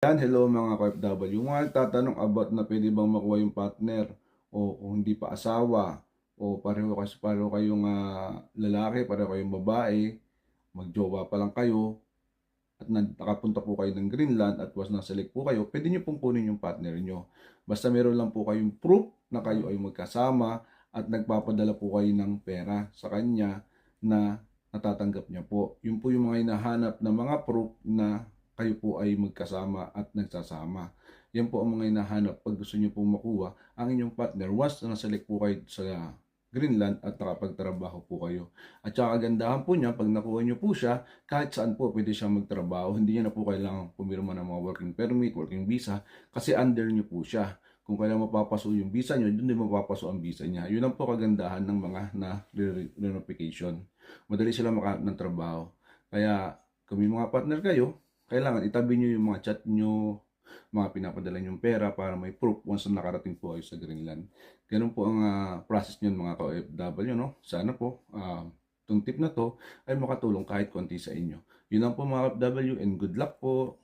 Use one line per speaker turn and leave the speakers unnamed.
Hello mga ka-OFW. Mga nagtatanong about na pwede bang makuha yung partner o kung hindi pa asawa o pareho kayong lalaki, pareho kayong babae, magjowa pa lang kayo at nakapunta po kayo ng Greenland at was na-select po kayo, pwede nyo pong kunin yung partner nyo. Basta meron lang po kayong proof na kayo ay magkasama at nagpapadala po kayo ng pera sa kanya na natatanggap niya po. Yun po yung mga hinahanap na mga proof na kayo po ay magkasama at nagsasama. Yan po ang mga hinahanap pag gusto nyo pong makuha ang inyong partner once na naselect po kayo sa Greenland at nakapagtrabaho po kayo. At saka kagandahan po niya, pag nakuha nyo po siya, kahit saan po pwede siyang magtrabaho. Hindi niya na po kailangan pumirma ng mga working permit, working visa, kasi under nyo po siya. Kung kailan mapapaso yung visa nyo, doon din mapapaso ang visa niya. Yun ang po kagandahan ng mga reunification. Madali sila makahanap ng trabaho. Kaya kung may mga partner kayo, kailangan itabi nyo yung mga chat nyo, mga pinapadala nyong pera para may proof once na nakarating po kayo sa Greenland. Ganun po ang process nyo mga ka-OFW, no? Sana po, itong tip na to ay makatulong kahit konti sa inyo. Yun lang po mga ka-OFW and good luck po!